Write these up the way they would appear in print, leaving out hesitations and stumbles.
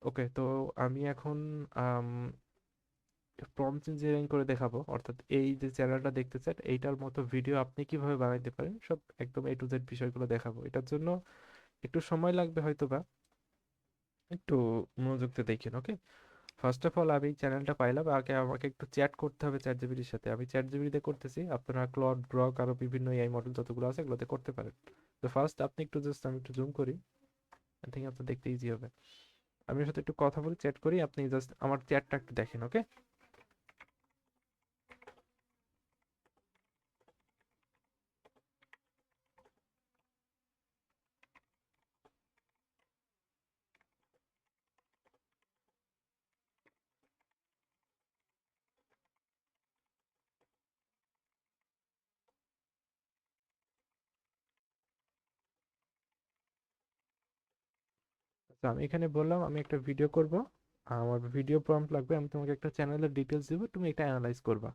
ওকে, তো আমি এখন প্রম্পট ইঞ্জিনিয়ারিং করে দেখাবো, অর্থাৎ এই যে চ্যানেলটা দেখতেছেন এইটার মতো ভিডিও আপনি কিভাবে বানাইতে পারেন সব একদম A to Z বিষয়গুলো দেখাবো। এটার জন্য একটু সময় লাগবে হয়তো বা, একটু মনোযোগ দিয়ে দেখেন। ওকে, ফার্স্ট অফ অল আমি চ্যানেলটা পাইলাম, আগে আমাকে একটু চ্যাট করতে হবে চ্যাট জিপিটির সাথে। আমি চ্যাট জিপিটিতে করতেছি, আপনারা ক্লড, গ্রক আরো বিভিন্ন এআই মডেল যতগুলো আছে এগুলোতে করতে পারেন। তো ফার্স্ট আপনি একটু জাস্ট, আমি একটু জুম করি, আই থিঙ্ক আপনার দেখতে ইজি হবে। আমি ওর সাথে একটু কথা বলি, চ্যাট করি, আপনি জাস্ট আমার চ্যাটটা একটু দেখেন। ওকে, তো আমি এখানে বললাম আমি একটা ভিডিও করব, আমার ভিডিও প্রম্পট লাগবে, আমি তোমাকে একটা চ্যানেলের ডিটেলস দিব, তুমি এটা অ্যানালাইজ করবা।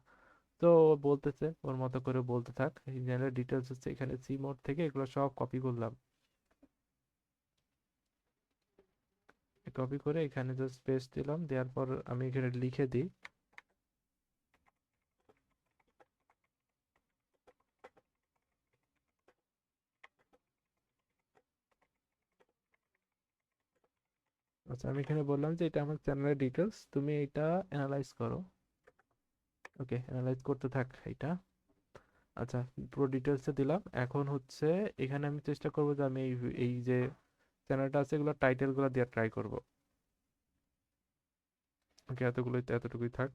তো ও বলতেছে, ওর মতো করে বলতে থাক। এই চ্যানেলের ডিটেলস হচ্ছে এখানে সি মোড থেকে এগুলো সব কপি করলাম, কপি করে এখানে জাস্ট পেস্ট দিলাম, দেওয়ার পর আমি এখানে লিখে দিই। আচ্ছা, আমি এখানে বললাম যে এটা আমার চ্যানেলের ডিটেলস, তুমি এটা অ্যানালাইজ করো। ওকে, অ্যানালাইজ করতে থাক এটা। আচ্ছা, পুরো ডিটেলসে দিলাম। এখন হচ্ছে এখানে আমি চেষ্টা করবো যে আমি এই যে চ্যানেলটা আছে এগুলো টাইটেলগুলো দিয়ে ট্রাই করব। ওকে, এতগুলোই তো, এতটুকুই থাক।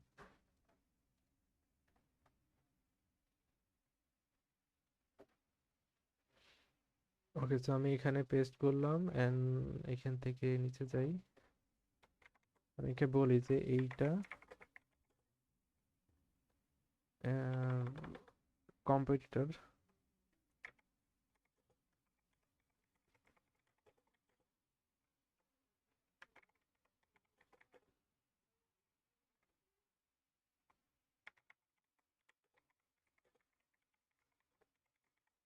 ওকে, তো আমি এখানে পেস্ট করলাম এন্ড এখান থেকে নিচে যাই, আমি একে বলি যে এইটা কম্পিটিটর।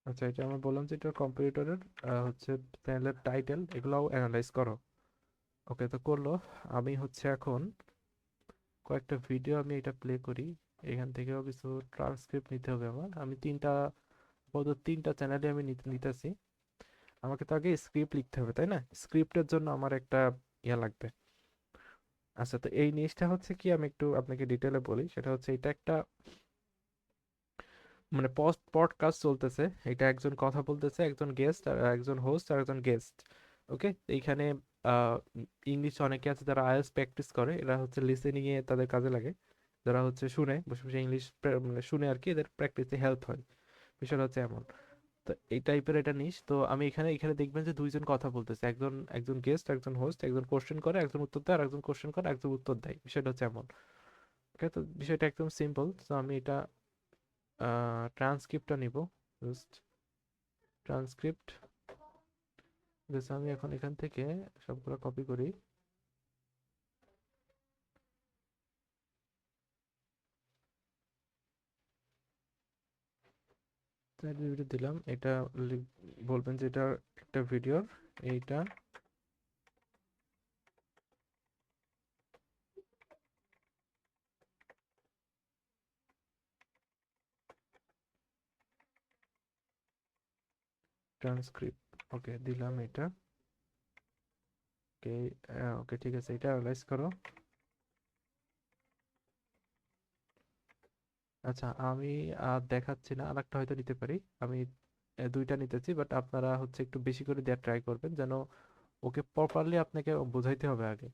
আচ্ছা, এটা আমি বললাম যে এটা কম্পিটিটরের হচ্ছে চ্যানেলের টাইটেল, এগুলাও অ্যানালাইজ করো। ওকে, তো করলো। আমি হচ্ছে এখন কয়েকটা ভিডিও আমি এটা প্লে করি, এখান থেকেও কিছু ট্রান্সক্রিপ্ট নিতে হবে আমার। আমি তিনটা, আপাতত তিনটা চ্যানেলে আমি নিতেছি। আমাকে তো আগে স্ক্রিপ্ট লিখতে হবে, তাই না? স্ক্রিপ্টের জন্য আমার একটা ইয়া লাগবে। আচ্ছা, তো এই জিনিসটা হচ্ছে কি, আমি একটু আপনাকে ডিটেলে বলি। সেটা হচ্ছে এটা একটা মানে পোস্ট পডকাস্ট চলতেছে, এটা একজন কথা বলতেছে, একজন গেস্ট আর একজন হোস্ট আর একজন গেস্ট। ওকে, এইখানে ইংলিশ অনেকে আছে যারা আইএলটিএস প্র্যাকটিস করে, এরা হচ্ছে লিসেনিং এ তাদের কাজে লাগে। যারা হচ্ছে শুনে বসে বসে ইংলিশ মানে শুনে আর কি, এদের প্র্যাকটিসে হেল্প হয়। বিষয়টা হচ্ছে এমন। তো এই টাইপের এটা নিস। তো আমি এখানে এখানে দেখবেন যে দুইজন কথা বলতেছে, একজন একজন গেস্ট, একজন হোস্ট, একজন কোশ্চেন করে, একজন উত্তর দেয়, আর একজন কোশ্চেন করে, একজন উত্তর দেয়। বিষয়টা হচ্ছে এমন। ওকে, তো বিষয়টা একদম সিম্পল। তো আমি এটা ট্রান্সক্রিপ্টটা নিব, জাস্ট ট্রান্সক্রিপ্ট। জাস্ট আমি এখন এখান থেকে সবগুলো কপি করি, চ্যাট জিপিটি দিলাম। এটা বলবেন যে এটা একটা ভিডিওর, এইটা ট্রান্সক্রিপ্ট। ওকে, দিলাম এটা। ওকে, ওকে ঠিক আছে, এটা অ্যানালাইজ করো। আচ্ছা, আমি আর দেখাচ্ছি না, আরেকটা হয়তো নিতে পারি। আমি দুইটা নিতেছি, বাট আপনারা হচ্ছে একটু বেশি করে দেওয়ার ট্রাই করবেন, যেন ওকে প্রপারলি আপনাকে বোঝাইতে হবে আগে।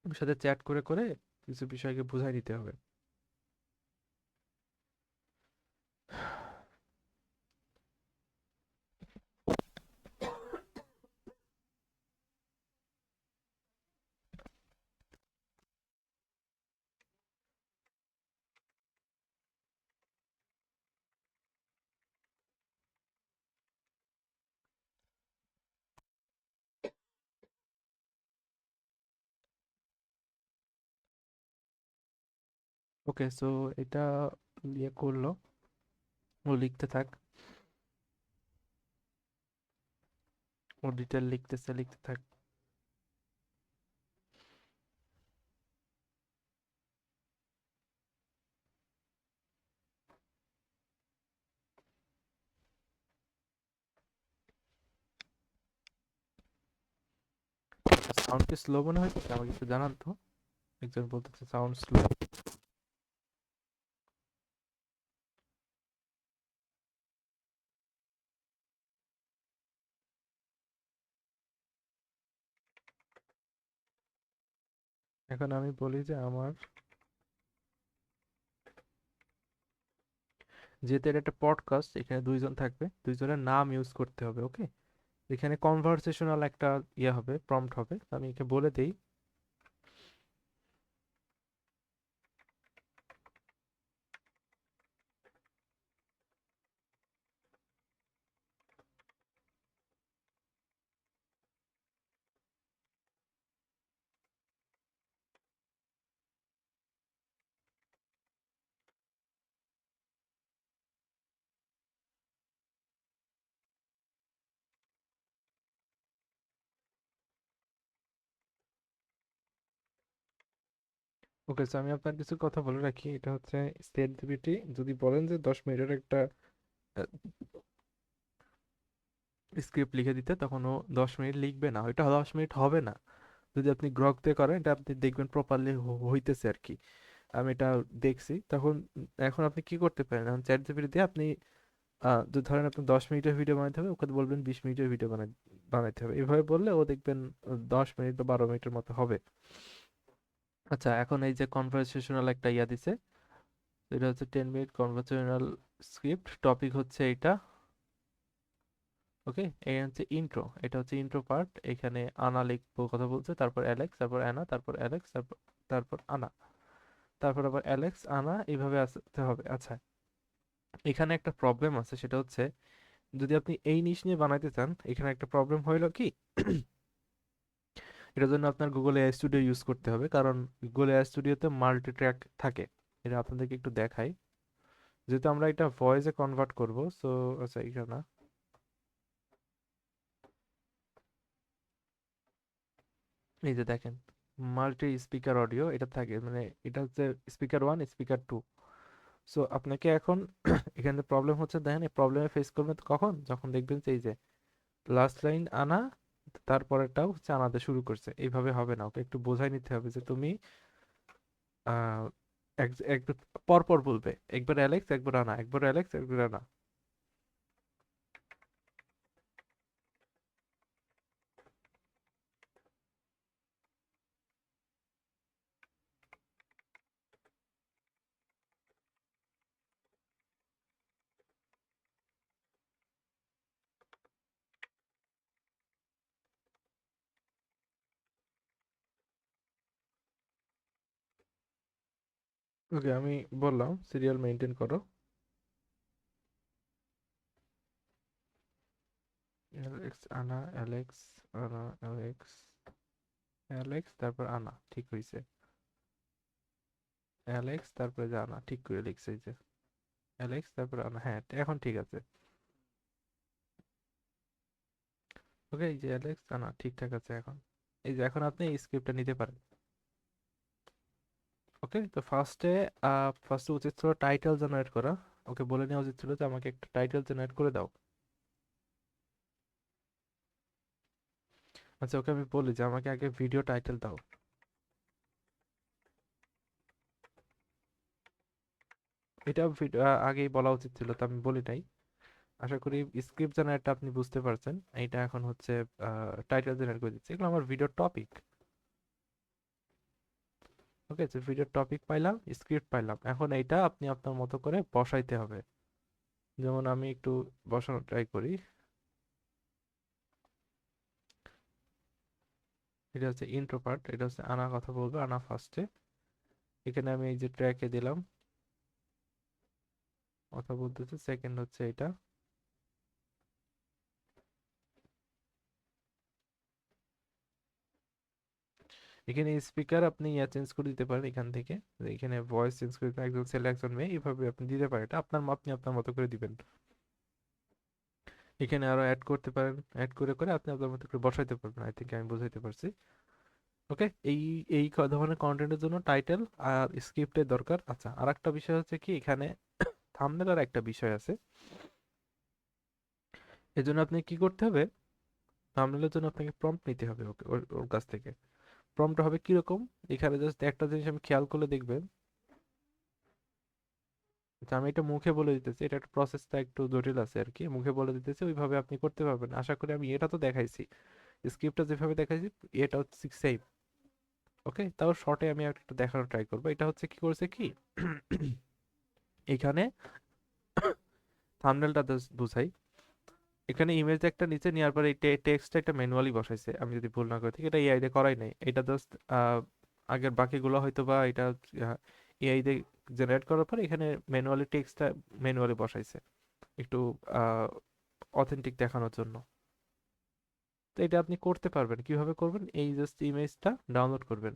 ওর সাথে চ্যাট করে করে কিছু বিষয়কে বুঝাই নিতে হবে। ওকে, সো এটা ইয়ে করলো, ও লিখতে থাক, ও ডিটেল লিখতেছে, লিখতে থাক। সাউন্ড কি স্লো মনে হয়েছে? আমাকে একটু জানান তো। একজন বলতেছে সাউন্ড স্লো। এখন আমি বলি যে আমার, যেহেতু এটা একটা পডকাস্ট, এখানে দুইজন থাকবে, দুইজনের নাম ইউজ করতে হবে, ওকে? এখানে কনভারসেশনাল একটা ইয়ে হবে, প্রম্পট হবে, তো আমি একে বলে দেই। ওকে, তো আমি আপনার কিছু কথা বলে রাখি। এটা হচ্ছে স্টেট জিপিটি। যদি বলেন যে 10 মিনিটের একটা স্ক্রিপ্ট লিখে দিতে, তখন ও 10 মিনিট লিখবে না, ওইটা 10 মিনিট হবে না। যদি আপনি গ্রক দিয়ে করেন, এটা আপনি দেখবেন প্রপারলি হইতেছে আর কি। আমি এটা দেখছি তখন। এখন আপনি কি করতে পারেন, এখন চ্যাট জিপিটি দিয়ে আপনি যদি ধরেন আপনি 10 মিনিটের ভিডিও বানাতে হবে, ওকে বলবেন 20 মিনিটের ভিডিও বানাইতে হবে, এভাবে বললে ও দেখবেন 10 মিনিট বা 12 মিনিটের মতো হবে। আচ্ছা, এখন এই যে কনভারসেশনাল একটা ইয়া দিছে, এটা হচ্ছে 10 মিনিট কনভারসেশনাল স্ক্রিপ্ট, টপিক হচ্ছে এটা। ওকে, এই হচ্ছে ইন্ট্রো, এটা হচ্ছে ইন্ট্রো পার্ট। এখানে আনা লিখবো, কথা বলছে, তারপর অ্যালেক্স, তারপর অ্যানা, তারপর অ্যালেক্স, তারপর তারপর আনা, তারপর আবার অ্যালেক্স, আনা, এইভাবে আসতে হবে। আচ্ছা, এখানে একটা প্রবলেম আছে, সেটা হচ্ছে যদি আপনি এই নিশ নিয়ে বানাইতে চান, এখানে একটা প্রবলেম হইলো কি, এটার জন্য আপনার গুগল এআই স্টুডিও ইউজ করতে হবে, কারণ গুগল এআই স্টুডিওতে মাল্টি ট্র্যাক থাকে। এটা আপনাদেরকে একটু দেখাই। যেহেতু আমরা এটা ভয়েসে কনভার্ট করব, সো আচ্ছা এটা না, এই যে দেখেন, মাল্টি স্পিকার অডিও এটা থাকে, মানে এটা হচ্ছে স্পিকার 1, স্পিকার 2। সো আপনাকে এখন এখানে প্রবলেম হচ্ছে, দেখেন এই প্রবলেমে ফেস করবেন তো কখন, যখন দেখবেন যে এই যে লাস্ট লাইন আনা, তারপরেরটাও হচ্ছে আনাতে শুরু করছে, এইভাবে হবে না। ওকে একটু বোঝাই নিতে হবে যে তুমি আহ একবার পর পর বলবে, একবার অ্যালেক্স, একবার আনা, একবার অ্যালেক্স, একবার আনা। ওকে, আমি বললাম সিরিয়াল মেনটেন করো, অ্যালেক্স আনা, অ্যালেক্স আনা, অ্যালেক্স, অ্যালেক্স, তারপর আনা, ঠিক হয়েছে। অ্যালেক্স, তারপরে যে আনা, ঠিক করে লিখছে, এই যে অ্যালেক্স, তারপর আনা, হ্যাঁ এখন ঠিক আছে। ওকে, এই যে অ্যালেক্স আনা ঠিকঠাক আছে এখন। এই যে এখন আপনি এই স্ক্রিপ্টটা নিতে পারেন। ওকে, তো ফার্স্টে উচিত ছিল টাইটেল জেনারেট করা। ওকে বলে নেওয়া উচিত ছিল যে আমাকে একটা টাইটেল জেনারেট করে দাও। আচ্ছা, ওকে আমি বলি যে আমাকে আগে ভিডিও টাইটেল দাও। এটা আগেই বলা উচিত ছিল, তো আমি বলি নাই। আশা করি স্ক্রিপ্ট জেনারেটটা আপনি বুঝতে পারছেন। এইটা এখন হচ্ছে টাইটেল জেনারেট করে দিচ্ছি, এগুলো আমার ভিডিও টপিক। ওকে, তো ভিডিও টপিক পাইলাম, স্ক্রিপ্ট পাইলাম, এখন এইটা আপনি আপনার মতো করে বসাইতে হবে। যেমন আমি একটু বসানো ট্রাই করি। এটা হচ্ছে ইন্ট্রো পার্ট, এটা হচ্ছে আনা কথা বলবে, আনা ফার্স্টে। এখানে আমি এই যে ট্র্যাকে দিলাম, কথা বলতেছে, সেকেন্ড হচ্ছে এটা। এখানে স্পিকার আপনি ইয়া চেঞ্জ করে দিতে পারেন এখান থেকে, এখানে ভয়েস চেঞ্জ করে দিতে পারেন, একজন ছেলে একজন মেয়ে, এইভাবে আপনি দিতে পারেন, এটা আপনি আপনার মতো করে দিবেন। এখানে আরো অ্যাড করতে পারেন, অ্যাড করে করে আপনি আপনার মতো করে বসাইতে পারবেন। আই থিঙ্ক আমি বুঝাইতে পারছি। ওকে, এই এই ধরনের কন্টেন্টের জন্য টাইটেল আর স্ক্রিপ্টের দরকার। আচ্ছা, আর একটা বিষয় হচ্ছে কি, এখানে থাম্বনেল আর একটা বিষয় আছে। এজন্য আপনি কি করতে হবে, থাম্বনেলের জন্য আপনাকে প্রম্পট নিতে হবে ওকে ওর ওর কাছ থেকে। প্রম্পটটা হবে কিরকম, এখানে জাস্ট একটা জিনিস আমি খেয়াল করলে দেখবেন যে আমি এটা মুখে বলে দিতেছি, এটা একটা প্রসেসটা একটু জটিল আছে আর কি, মুখে বলে দিতেছি ওইভাবে আপনি করতে পারবেন আশা করি। আমি এটা তো দেখাইছি, স্ক্রিপ্টটা যেভাবে দেখাইছি এটা হচ্ছে সেম। ওকে, তাও শর্টে আমি একটু দেখানোর ট্রাই করবো। এটা হচ্ছে কি করেছে কি এখানে থাম্বনেলটা বুঝাই। এখানে ইমেজ একটা নিচে নেওয়ার পরে এই টেক্সটটা একটা ম্যানুয়ালি বসাইছে, আমি যদি ভুল না করে থাকি। এটা এআই দিয়ে করাই নাই, এটা জাস্ট আগের বাকিগুলো হয়তো বা এটা এআই দিয়ে জেনারেট করার পর এখানে ম্যানুয়ালি টেক্সটটা ম্যানুয়ালি বসাইছে একটু অথেন্টিক দেখানোর জন্য। তো এটা আপনি করতে পারবেন, কিভাবে করবেন, এই জাস্ট ইমেজটা ডাউনলোড করবেন।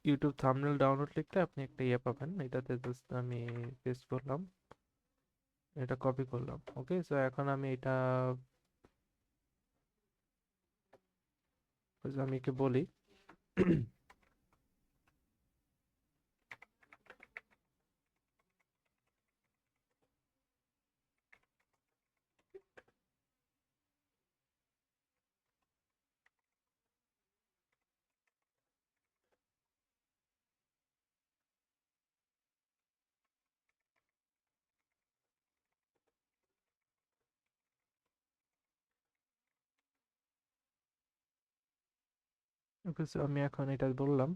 ইউটিউব থাম্বনেল ডাউনলোড লিখলে আপনি একটা ইয়ে পাবেন, এটাতে জাস্ট আমি পেস্ট করলাম, এটা কপি করলাম। ওকে, সো এখন আমি এটা আমি একে বলি ওকে, সো আমি এখন এটা বললাম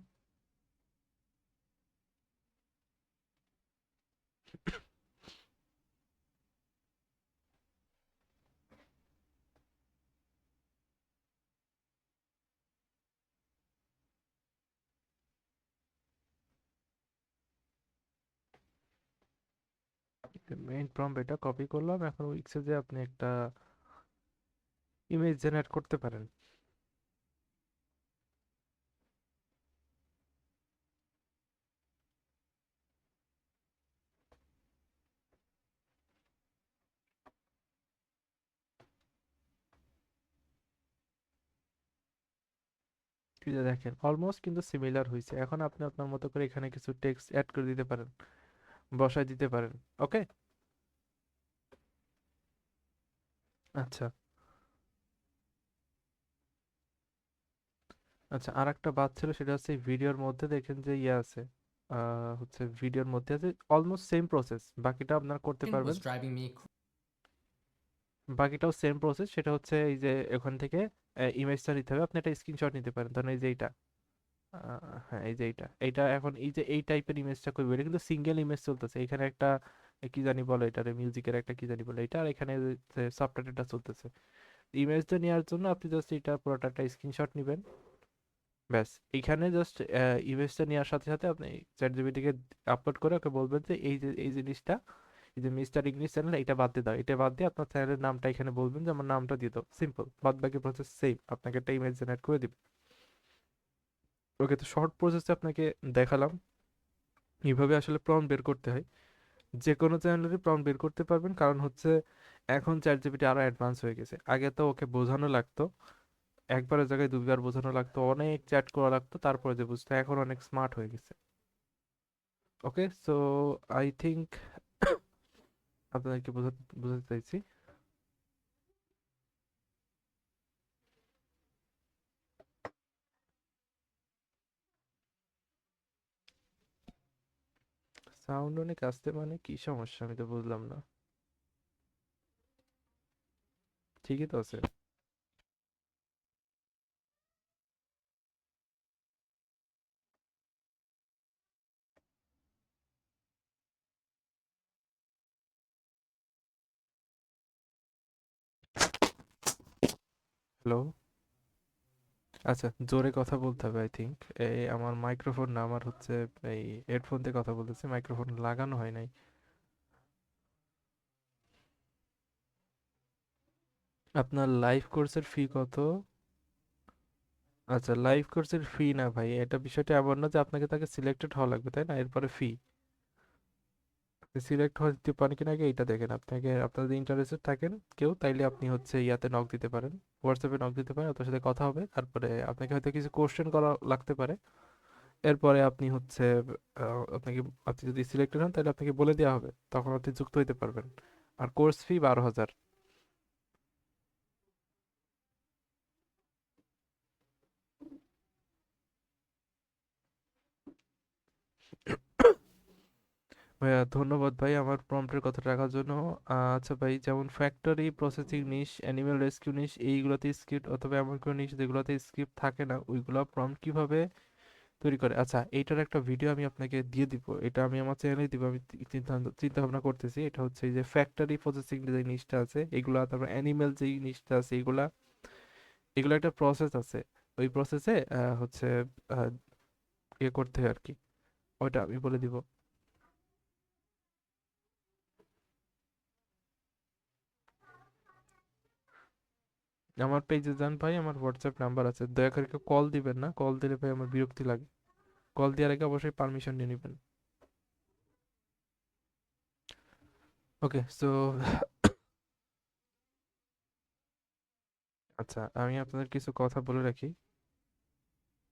মেইন প্রম্পট এটা কপি করলাম, এখন উইক্সে যে আপনি একটা ইমেজ জেনারেট করতে পারেন। এই যে দেখেন অলমোস্ট কিন্তু সিমিলার হয়েছে। এখন আপনি আপনার মতো করে এখানে কিছু টেক্সট অ্যাড করে দিতে পারেন, বসায় দিতে পারেন। ওকে, আচ্ছা আচ্ছা, আর একটা বাদ ছিল, সেটা হচ্ছে ভিডিওর মধ্যে দেখেন যে ইয়ে আছে, হচ্ছে ভিডিওর মধ্যে আছে অলমোস্ট সেম প্রসেস, বাকিটা আপনার করতে পারবেন। বাকিটাও সেম প্রসেস, সেটা হচ্ছে এই যে এখান থেকে ইমেজটা নিতে হবে, আপনি একটা স্ক্রিনশট নিতে পারেন, ধরেন এই যে এইটা, হ্যাঁ এই যে এইটা এখন এই যে এই টাইপের ইমেজটা করবে, এটা কিন্তু সিঙ্গেল ইমেজ চলতেছে, এখানে একটা কি জানি বলে এটারে, মিউজিকের একটা কি জানি বলে এটা, আর এখানে সফটওয়্যারটা চলতেছে। ইমেজটা নেওয়ার জন্য আপনি জাস্ট এটা পুরোটা একটা স্ক্রিনশট নেবেন, ব্যাস। এখানে জাস্ট ইমেজটা নেওয়ার সাথে সাথে আপনি চ্যাট জিপিটিকে আপলোড করে ওকে বলবেন যে এই যে এই জিনিসটা, এই যে মিস্টার ইংলিশ চ্যানেল, এটা বাদ দিয়ে দাও, এটা বাদ দিয়ে আপনার চ্যানেলের নামটা এখানে বলবেন যে আমার নামটা দিয়ে দাও, সিম্পল, বাদ বাকি প্রসেস সেম, আপনাকে একটা ইমেজ জেনারেট করে দিবে। ওকে, তো শর্ট প্রসেসে আপনাকে দেখালাম এইভাবে আসলে প্রম্পট বের করতে হয়। যে কোনো চ্যানেলেরই প্রম্পট বের করতে পারবেন, কারণ হচ্ছে এখন চ্যাট জিপিটি আরো অ্যাডভান্স হয়ে গেছে। আগে তো ওকে বোঝানো লাগতো, একবারের জায়গায় দুইবার বোঝানো লাগতো, অনেক চ্যাট করা লাগতো, তারপরে যে বুঝতো, এখন অনেক স্মার্ট হয়ে গেছে। ওকে, সো আই থিঙ্ক আপনাদেরকে বোঝাতে চাইছি। সাউন্ড অনেক আসতে মানে কি সমস্যা, আমি তো বুঝলাম না। ঠিকই তো আছে। হ্যালো, আচ্ছা জোরে কথা বলতে হবে আই থিঙ্ক। এই আমার মাইক্রোফোন না, আমার হচ্ছে এই হেডফোন দিয়ে কথা বলতেছি, মাইক্রোফোন লাগানো হয় নাই। আপনার লাইভ কোর্সের ফি কত? আচ্ছা, লাইভ কোর্সের ফি না ভাই, এটা বিষয়টা এমন না যে আপনাকে তাকে সিলেক্টেড হওয়া লাগবে তাই না, এরপরে ফি। সিলেক্ট হতে পারেন কিনা আগে এইটা দেখেন, আপনাকে আপনার যদি ইন্টারেস্টেড থাকেন কেউ, তাইলে আপনি হচ্ছে ইয়াতে নক দিতে পারেন, হোয়াটসঅ্যাপে নক দিতে পারেন, আপনার সাথে কথা হবে, তারপরে আপনাকে হয়তো কিছু কোশ্চেন করা লাগতে পারে, এরপরে আপনি হচ্ছে আপনাকে, আপনি যদি সিলেক্টেড হন তাহলে আপনাকে বলে দেওয়া হবে, তখন আপনি যুক্ত হইতে পারবেন। আর কোর্স ফি 12,000। ভাইয়া ধন্যবাদ ভাই আমার প্রম্পটের কথা রাখার জন্য। আচ্ছা ভাই, যেমন ফ্যাক্টরি প্রসেসিং নিশ, অ্যানিমেল রেস্কিউ নিশ, এইগুলোতে স্ক্রিপ্ট অথবা এমন কোনো নিশ যেগুলোতে স্ক্রিপ্ট থাকে না, ওইগুলো প্রম্পট কিভাবে তৈরি করে, আচ্ছা এইটার একটা ভিডিও আমি আপনাকে দিয়ে দিব, এটা আমি আমার চ্যানেলে দিব। আমি চিন্তা চিন্তা ভাবনা করতেছি, এটা হচ্ছে এই যে ফ্যাক্টরি প্রসেসিং যে জিনিসটা আছে এগুলা, তারপর অ্যানিমেল যে জিনিসটা আছে এগুলা, এগুলো একটা প্রসেস আছে। ওই প্রসেসে হচ্ছে আহ, ইয়ে করতে হয় আর কি, ওইটা আমি বলে দিব। আমার পেজে যান ভাই, আমার হোয়াটসঅ্যাপ নাম্বার আছে, দয়া করে কেউ কল দিবেন না, কল দিলে ভাই আমার বিরক্তি লাগে। কল দেওয়ার আগে অবশ্যই পারমিশন নিয়ে নেবেন। ওকে সো আচ্ছা, আমি আপনাদের কিছু কথা বলে রাখি।